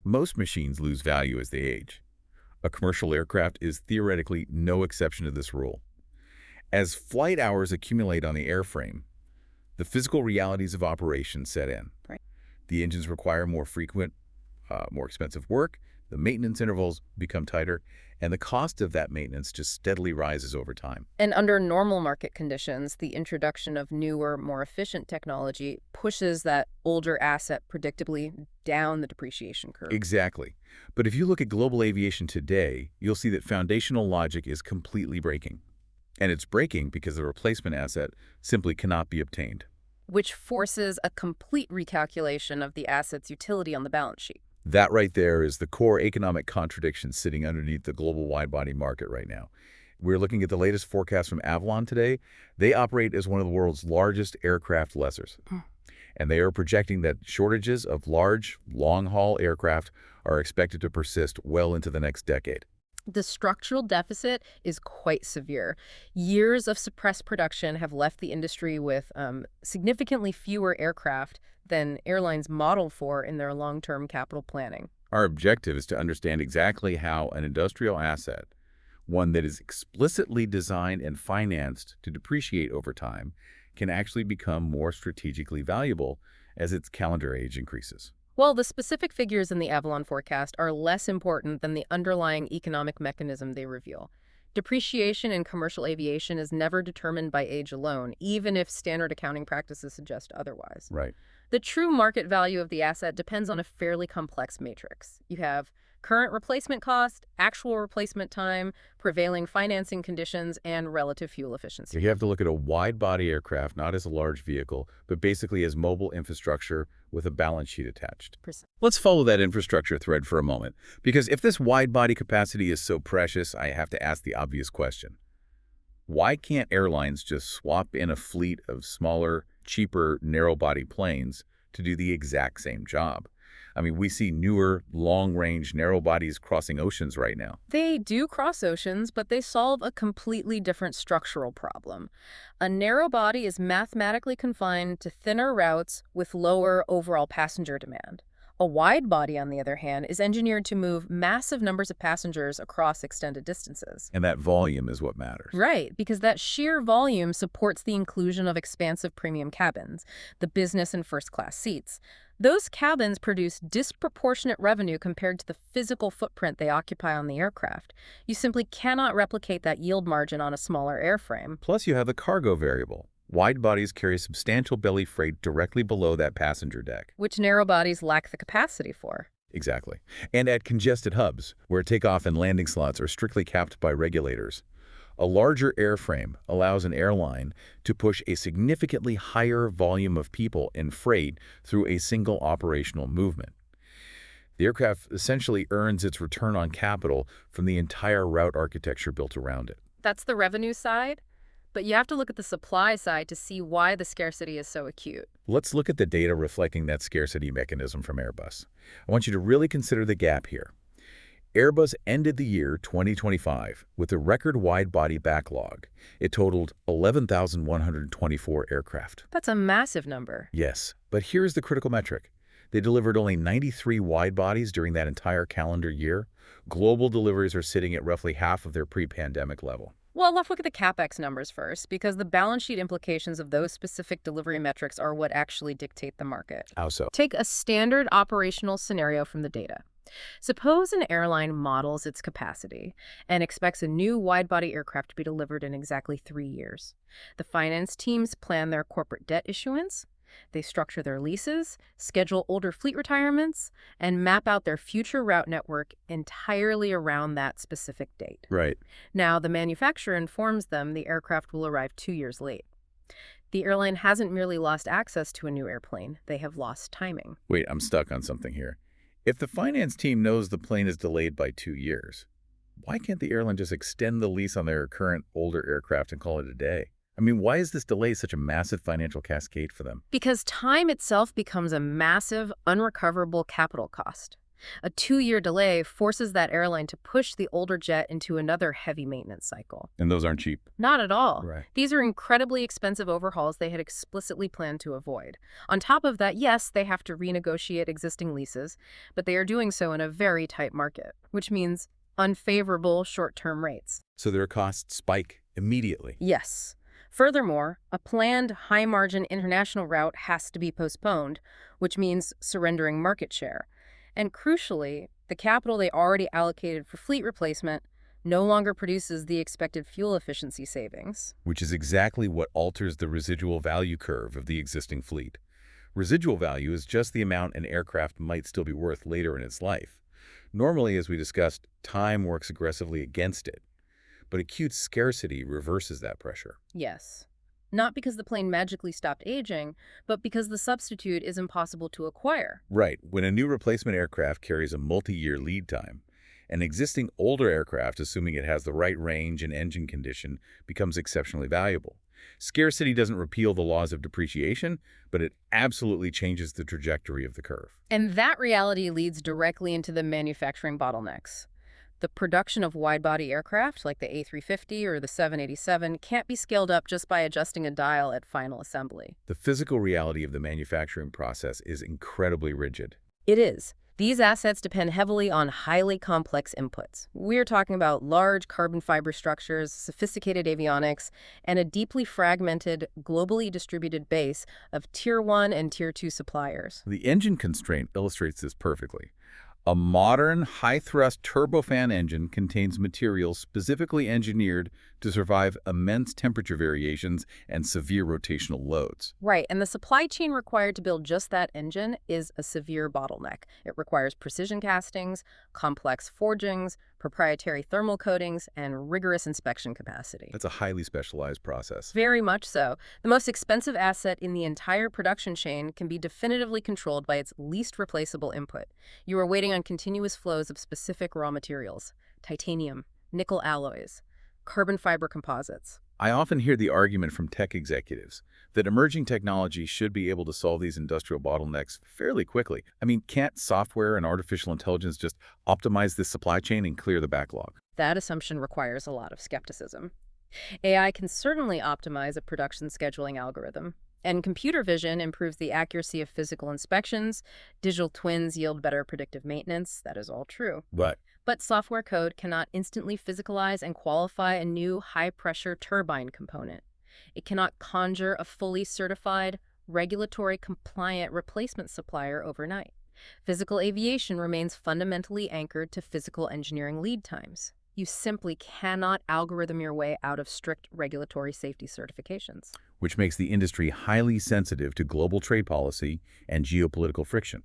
most machines lose value as they age. A commercial aircraft is theoretically no exception to this rule. As flight hours accumulate on the airframe, the physical realities of operation set in. Right. The engines require more frequent, more expensive work, the maintenance intervals become tighter, and the cost of that maintenance just steadily rises over time. And under normal market conditions, the introduction of newer, more efficient technology pushes that older asset predictably down the depreciation curve. Exactly. But if you look at global aviation today, you'll see that foundational logic is completely breaking. And it's breaking because the replacement asset simply cannot be obtained. Which forces a complete recalculation of the asset's utility on the balance sheet. That right there is the core economic contradiction sitting underneath the global wide-body market right now. We're looking at the latest forecast from Avolon today. They operate as one of the world's largest aircraft lessors. And they are projecting that shortages of large, long-haul aircraft are expected to persist well into the next decade. The structural deficit is quite severe. Years of suppressed production have left the industry with significantly fewer aircraft than airlines model for in their long-term capital planning. Our objective is to understand exactly how an industrial asset, one that is explicitly designed and financed to depreciate over time, can actually become more strategically valuable as its calendar age increases. Well, the specific figures in the Avolon forecast are less important than the underlying economic mechanism they reveal. Depreciation in commercial aviation is never determined by age alone, even if standard accounting practices suggest otherwise. Right. The true market value of the asset depends on a fairly complex matrix. You have current replacement cost, actual replacement time, prevailing financing conditions, and relative fuel efficiency. You have to look at a wide-body aircraft not as a large vehicle, but basically as mobile infrastructure with a balance sheet attached. Let's follow that infrastructure thread for a moment, because if this wide-body capacity is so precious, I have to ask the obvious question. Why can't airlines just swap in a fleet of smaller, cheaper, narrow-body planes to do the exact same job? I mean, we see newer, long-range narrow bodies crossing oceans right now. They do cross oceans, but they solve a completely different structural problem. A narrow body is mathematically confined to thinner routes with lower overall passenger demand. A wide body, on the other hand, is engineered to move massive numbers of passengers across extended distances. And that volume is what matters. Right, because that sheer volume supports the inclusion of expansive premium cabins, the business and first-class seats. Those cabins produce disproportionate revenue compared to the physical footprint they occupy on the aircraft. You simply cannot replicate that yield margin on a smaller airframe. Plus, you have the cargo variable. Wide bodies carry substantial belly freight directly below that passenger deck, which narrow bodies lack the capacity for. Exactly. And at congested hubs, where takeoff and landing slots are strictly capped by regulators. A larger airframe allows an airline to push a significantly higher volume of people and freight through a single operational movement. The aircraft essentially earns its return on capital from the entire route architecture built around it. That's the revenue side, but you have to look at the supply side to see why the scarcity is so acute. Let's look at the data reflecting that scarcity mechanism from Airbus. I want you to really consider the gap here. Airbus ended the year 2025 with a record wide-body backlog. It totaled 11,124 aircraft. That's a massive number. Yes, but here's the critical metric. They delivered only 93 wide-bodies during that entire calendar year. Global deliveries are sitting at roughly half of their pre-pandemic level. Well, let's look at the CapEx numbers first, because the balance sheet implications of those specific delivery metrics are what actually dictate the market. How so? Take a standard operational scenario from the data. Suppose an airline models its capacity and expects a new wide-body aircraft to be delivered in exactly 3 years. The finance teams plan their corporate debt issuance, they structure their leases, schedule older fleet retirements, and map out their future route network entirely around that specific date. Right. Now, the manufacturer informs them the aircraft will arrive 2 years late. The airline hasn't merely lost access to a new airplane, they have lost timing. Wait, I'm stuck on something here. If the finance team knows the plane is delayed by 2 years, why can't the airline just extend the lease on their current older aircraft and call it a day? I mean, why is this delay such a massive financial cascade for them? Because time itself becomes a massive, unrecoverable capital cost. A 2-year delay forces that airline to push the older jet into another heavy maintenance cycle. And those aren't cheap. Not at all. Right. These are incredibly expensive overhauls they had explicitly planned to avoid. On top of that, yes, they have to renegotiate existing leases, but they are doing so in a very tight market, which means unfavorable short-term rates. So their costs spike immediately. Yes. Furthermore, a planned high-margin international route has to be postponed, which means surrendering market share. And crucially, the capital they already allocated for fleet replacement no longer produces the expected fuel efficiency savings. Which is exactly what alters the residual value curve of the existing fleet. Residual value is just the amount an aircraft might still be worth later in its life. Normally, as we discussed, time works aggressively against it. But acute scarcity reverses that pressure. Yes. Not because the plane magically stopped aging, but because the substitute is impossible to acquire. Right. When a new replacement aircraft carries a multi-year lead time, an existing older aircraft, assuming it has the right range and engine condition, becomes exceptionally valuable. Scarcity doesn't repeal the laws of depreciation, but it absolutely changes the trajectory of the curve. And that reality leads directly into the manufacturing bottlenecks. The production of wide-body aircraft, like the A350 or the 787, can't be scaled up just by adjusting a dial at final assembly. The physical reality of the manufacturing process is incredibly rigid. It is. These assets depend heavily on highly complex inputs. We're talking about large carbon fiber structures, sophisticated avionics, and a deeply fragmented, globally distributed base of Tier 1 and Tier 2 suppliers. The engine constraint illustrates this perfectly. A modern, high-thrust turbofan engine contains materials specifically engineered to survive immense temperature variations and severe rotational loads. Right, and the supply chain required to build just that engine is a severe bottleneck. It requires precision castings, complex forgings, proprietary thermal coatings, and rigorous inspection capacity. That's a highly specialized process. Very much so. The most expensive asset in the entire production chain can be definitively controlled by its least replaceable input. You are waiting on continuous flows of specific raw materials: titanium, nickel alloys, carbon fiber composites. I often hear the argument from tech executives that emerging technology should be able to solve these industrial bottlenecks fairly quickly. I mean, can't software and artificial intelligence just optimize this supply chain and clear the backlog? That assumption requires a lot of skepticism. AI can certainly optimize a production scheduling algorithm, and computer vision improves the accuracy of physical inspections. Digital twins yield better predictive maintenance. That is all true. But software code cannot instantly physicalize and qualify a new high-pressure turbine component. It cannot conjure a fully certified, regulatory-compliant replacement supplier overnight. Physical aviation remains fundamentally anchored to physical engineering lead times. You simply cannot algorithm your way out of strict regulatory safety certifications. Which makes the industry highly sensitive to global trade policy and geopolitical friction.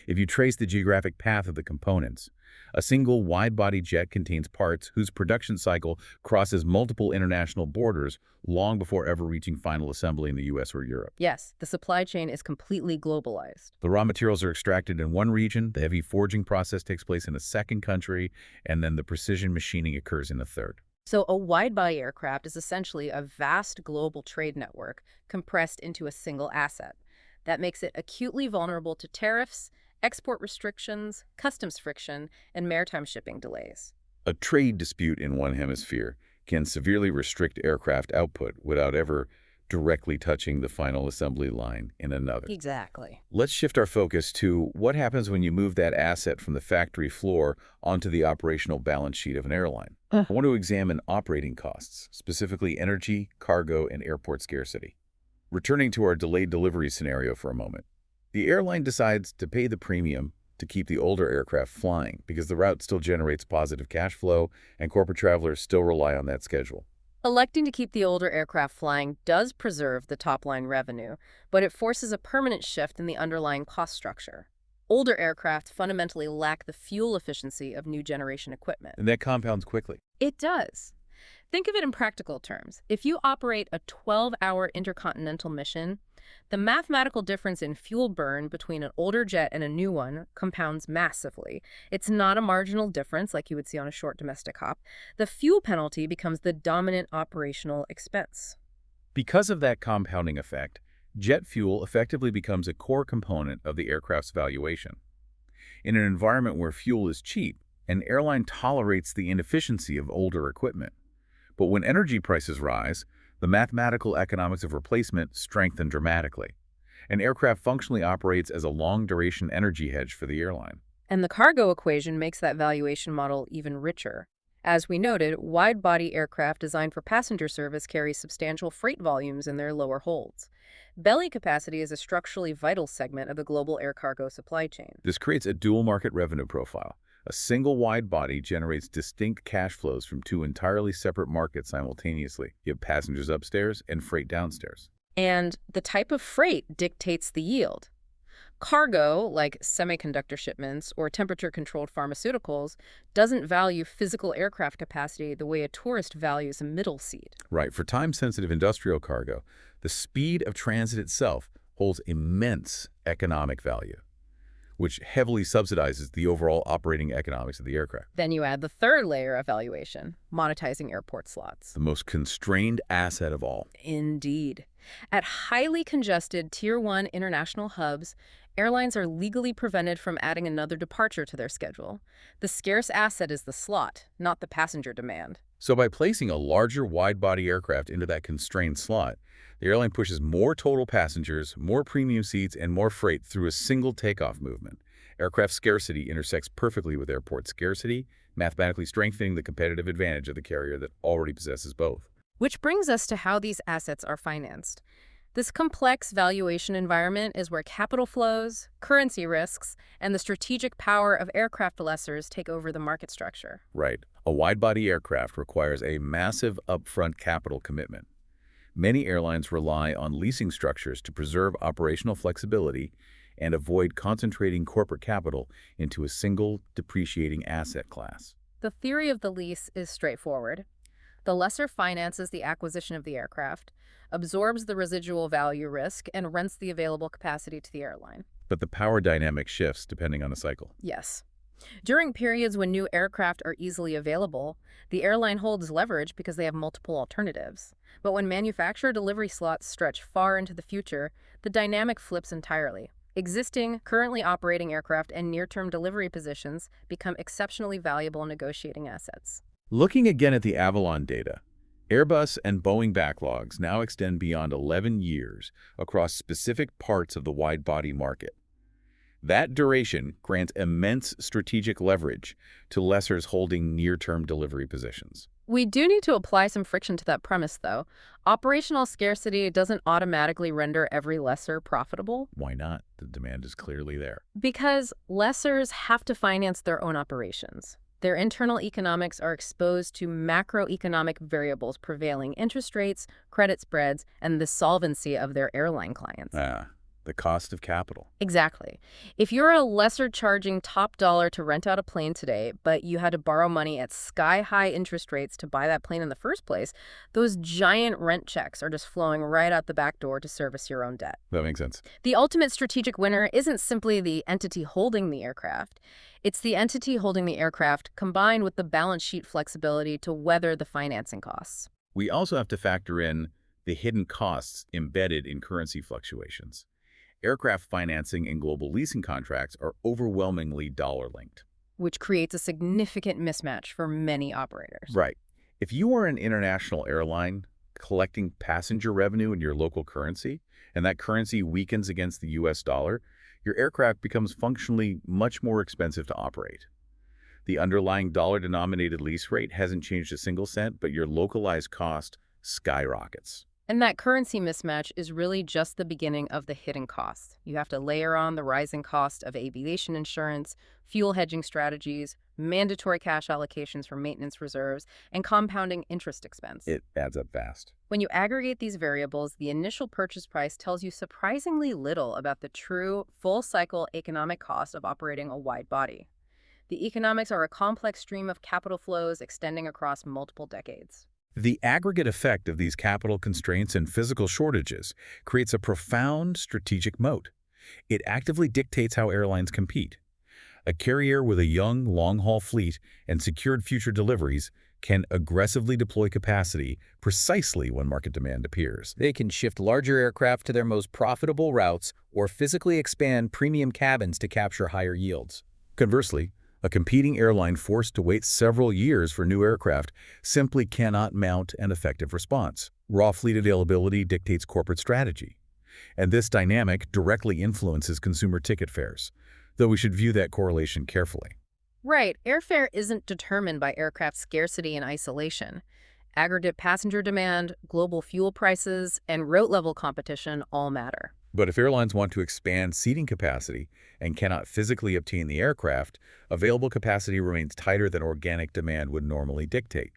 If you trace the geographic path of the components, a single wide-body jet contains parts whose production cycle crosses multiple international borders long before ever reaching final assembly in the US or Europe. Yes, the supply chain is completely globalized. The raw materials are extracted in one region, the heavy forging process takes place in a second country, and then the precision machining occurs in a third. So a wide-body aircraft is essentially a vast global trade network compressed into a single asset. That makes it acutely vulnerable to tariffs, export restrictions, customs friction, and maritime shipping delays. A trade dispute in one hemisphere can severely restrict aircraft output without ever directly touching the final assembly line in another. Exactly. Let's shift our focus to what happens when you move that asset from the factory floor onto the operational balance sheet of an airline. I want to examine operating costs, specifically energy, cargo, and airport scarcity. Returning to our delayed delivery scenario for a moment. The airline decides to pay the premium to keep the older aircraft flying because the route still generates positive cash flow and corporate travelers still rely on that schedule. Electing to keep the older aircraft flying does preserve the top-line revenue, but it forces a permanent shift in the underlying cost structure. Older aircraft fundamentally lack the fuel efficiency of new generation equipment. And that compounds quickly. It does. Think of it in practical terms. If you operate a 12-hour intercontinental mission, the mathematical difference in fuel burn between an older jet and a new one compounds massively. It's not a marginal difference like you would see on a short domestic hop. The fuel penalty becomes the dominant operational expense. Because of that compounding effect, jet fuel effectively becomes a core component of the aircraft's valuation. In an environment where fuel is cheap, an airline tolerates the inefficiency of older equipment. But when energy prices rise, the mathematical economics of replacement strengthen dramatically. An aircraft functionally operates as a long-duration energy hedge for the airline. And the cargo equation makes that valuation model even richer. As we noted, wide-body aircraft designed for passenger service carry substantial freight volumes in their lower holds. Belly capacity is a structurally vital segment of the global air cargo supply chain. This creates a dual-market revenue profile. A single wide-body generates distinct cash flows from two entirely separate markets simultaneously. You have passengers upstairs and freight downstairs. And the type of freight dictates the yield. Cargo, like semiconductor shipments or temperature-controlled pharmaceuticals, doesn't value physical aircraft capacity the way a tourist values a middle seat. Right. For time-sensitive industrial cargo, the speed of transit itself holds immense economic value, which heavily subsidizes the overall operating economics of the aircraft. Then you add the third layer of valuation, monetizing airport slots. The most constrained asset of all. Indeed. At highly congested Tier 1 international hubs, airlines are legally prevented from adding another departure to their schedule. The scarce asset is the slot, not the passenger demand. So by placing a larger wide-body aircraft into that constrained slot, the airline pushes more total passengers, more premium seats, and more freight through a single takeoff movement. Aircraft scarcity intersects perfectly with airport scarcity, mathematically strengthening the competitive advantage of the carrier that already possesses both. Which brings us to how these assets are financed. This complex valuation environment is where capital flows, currency risks, and the strategic power of aircraft lessors take over the market structure. Right. A wide-body aircraft requires a massive upfront capital commitment. Many airlines rely on leasing structures to preserve operational flexibility and avoid concentrating corporate capital into a single depreciating asset class. The theory of the lease is straightforward. The lessor finances the acquisition of the aircraft, absorbs the residual value risk, and rents the available capacity to the airline. But the power dynamic shifts depending on the cycle. Yes. During periods when new aircraft are easily available, the airline holds leverage because they have multiple alternatives. But when manufacturer delivery slots stretch far into the future, the dynamic flips entirely. Existing, currently operating aircraft and near-term delivery positions become exceptionally valuable negotiating assets. Looking again at the Avolon data, Airbus and Boeing backlogs now extend beyond 11 years across specific parts of the wide-body market. That duration grants immense strategic leverage to lessors holding near-term delivery positions. We do need to apply some friction to that premise, though. Operational scarcity doesn't automatically render every lessor profitable. Why not? The demand is clearly there. Because lessors have to finance their own operations. Their internal economics are exposed to macroeconomic variables prevailing interest rates, credit spreads, and the solvency of their airline clients. The cost of capital. Exactly. If you're a lessor charging top dollar to rent out a plane today, but you had to borrow money at sky-high interest rates to buy that plane in the first place, those giant rent checks are just flowing right out the back door to service your own debt. That makes sense. The ultimate strategic winner isn't simply the entity holding the aircraft. It's the entity holding the aircraft combined with the balance sheet flexibility to weather the financing costs. We also have to factor in the hidden costs embedded in currency fluctuations. Aircraft financing and global leasing contracts are overwhelmingly dollar-linked, which creates a significant mismatch for many operators. Right. If you are an international airline collecting passenger revenue in your local currency, and that currency weakens against the US dollar, your aircraft becomes functionally much more expensive to operate. The underlying dollar-denominated lease rate hasn't changed a single cent, but your localized cost skyrockets. And that currency mismatch is really just the beginning of the hidden costs. You have to layer on the rising cost of aviation insurance, fuel hedging strategies, mandatory cash allocations for maintenance reserves, and compounding interest expense. It adds up fast. When you aggregate these variables, the initial purchase price tells you surprisingly little about the true full-cycle economic cost of operating a wide body. The economics are a complex stream of capital flows extending across multiple decades. The aggregate effect of these capital constraints and physical shortages creates a profound strategic moat. It actively dictates how airlines compete. A carrier with a young, long-haul fleet and secured future deliveries can aggressively deploy capacity precisely when market demand appears. They can shift larger aircraft to their most profitable routes or physically expand premium cabins to capture higher yields. Conversely, a competing airline forced to wait several years for new aircraft simply cannot mount an effective response. Raw fleet availability dictates corporate strategy, and this dynamic directly influences consumer ticket fares, though we should view that correlation carefully. Right, airfare isn't determined by aircraft scarcity in isolation. Aggregate passenger demand, global fuel prices, and route-level competition all matter. But if airlines want to expand seating capacity and cannot physically obtain the aircraft, available capacity remains tighter than organic demand would normally dictate.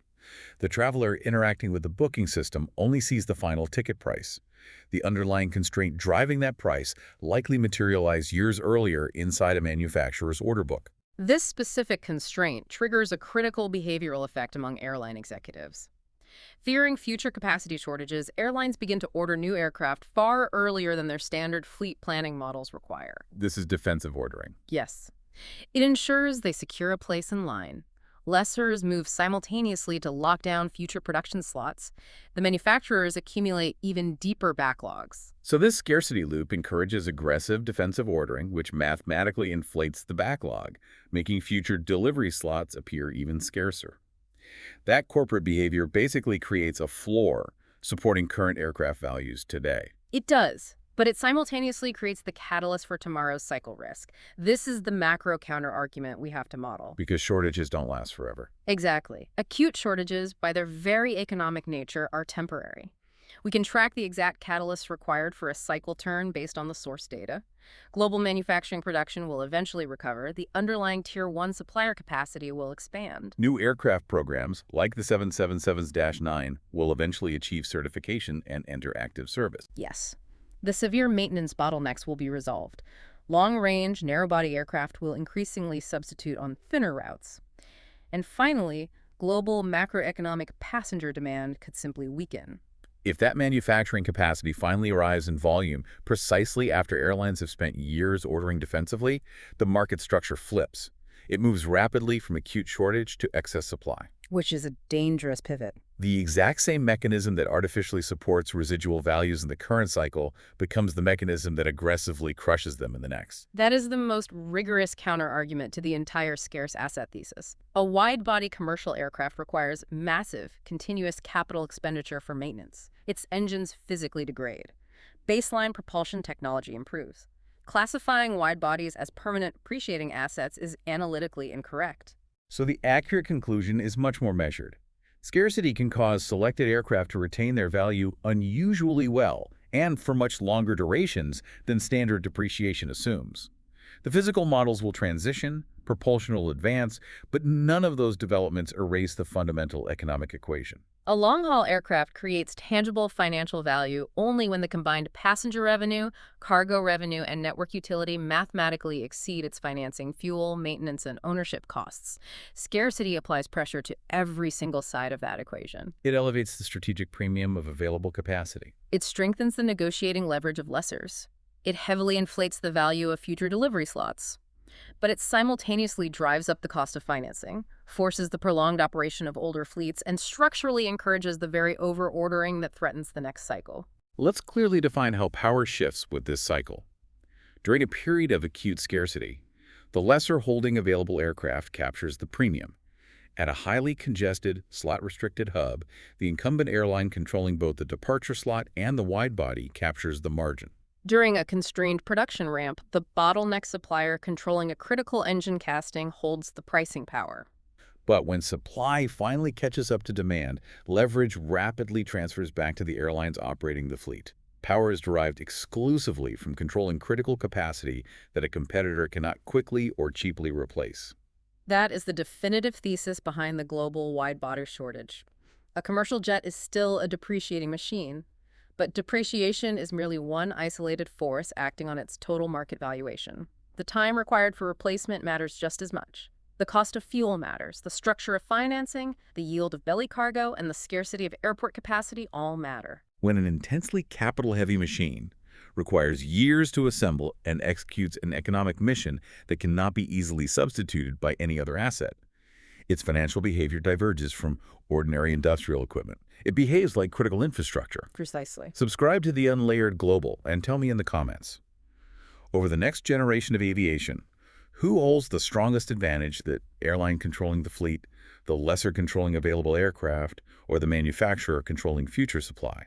The traveler interacting with the booking system only sees the final ticket price. The underlying constraint driving that price likely materialized years earlier inside a manufacturer's order book. This specific constraint triggers a critical behavioral effect among airline executives. Fearing future capacity shortages, airlines begin to order new aircraft far earlier than their standard fleet planning models require. This is defensive ordering. Yes. It ensures they secure a place in line. Lessors move simultaneously to lock down future production slots. The manufacturers accumulate even deeper backlogs. So this scarcity loop encourages aggressive defensive ordering, which mathematically inflates the backlog, making future delivery slots appear even scarcer. That corporate behavior basically creates a floor supporting current aircraft values today. It does, but it simultaneously creates the catalyst for tomorrow's cycle risk. This is the macro counter-argument we have to model. Because shortages don't last forever. Exactly. Acute shortages, by their very economic nature, are temporary. We can track the exact catalysts required for a cycle turn based on the source data. Global manufacturing production will eventually recover. The underlying Tier 1 supplier capacity will expand. New aircraft programs, like the 777-9, will eventually achieve certification and enter active service. Yes. The severe maintenance bottlenecks will be resolved. Long-range, narrow-body aircraft will increasingly substitute on thinner routes. And finally, global macroeconomic passenger demand could simply weaken. If that manufacturing capacity finally arrives in volume precisely after airlines have spent years ordering defensively, the market structure flips. It moves rapidly from acute shortage to excess supply. Which is a dangerous pivot. The exact same mechanism that artificially supports residual values in the current cycle becomes the mechanism that aggressively crushes them in the next. That is the most rigorous counter-argument to the entire scarce asset thesis. A wide-body commercial aircraft requires massive, continuous capital expenditure for maintenance. Its engines physically degrade. Baseline propulsion technology improves. Classifying wide bodies as permanent appreciating assets is analytically incorrect. So the accurate conclusion is much more measured. Scarcity can cause selected aircraft to retain their value unusually well and for much longer durations than standard depreciation assumes. The physical models will transition, propulsion will advance, but none of those developments erase the fundamental economic equation. A long-haul aircraft creates tangible financial value only when the combined passenger revenue, cargo revenue, and network utility mathematically exceed its financing, fuel, maintenance, and ownership costs. Scarcity applies pressure to every single side of that equation. It elevates the strategic premium of available capacity. It strengthens the negotiating leverage of lessors. It heavily inflates the value of future delivery slots. But it simultaneously drives up the cost of financing, forces the prolonged operation of older fleets, and structurally encourages the very over-ordering that threatens the next cycle. Let's clearly define how power shifts with this cycle. During a period of acute scarcity, the lessor holding available aircraft captures the premium. At a highly congested, slot-restricted hub, the incumbent airline controlling both the departure slot and the wide-body captures the margin. During a constrained production ramp, the bottleneck supplier controlling a critical engine casting holds the pricing power. But when supply finally catches up to demand, leverage rapidly transfers back to the airlines operating the fleet. Power is derived exclusively from controlling critical capacity that a competitor cannot quickly or cheaply replace. That is the definitive thesis behind the global wide-body shortage. A commercial jet is still a depreciating machine, but depreciation is merely one isolated force acting on its total market valuation. The time required for replacement matters just as much. The cost of fuel matters, the structure of financing, the yield of belly cargo, and the scarcity of airport capacity all matter. When an intensely capital-heavy machine requires years to assemble and executes an economic mission that cannot be easily substituted by any other asset, its financial behavior diverges from ordinary industrial equipment. It behaves like critical infrastructure. Precisely. Subscribe to the Unlayered Global and tell me in the comments. Over the next generation of aviation, Who holds the strongest advantage, the airline controlling the fleet, the lessor controlling available aircraft, or the manufacturer controlling future supply?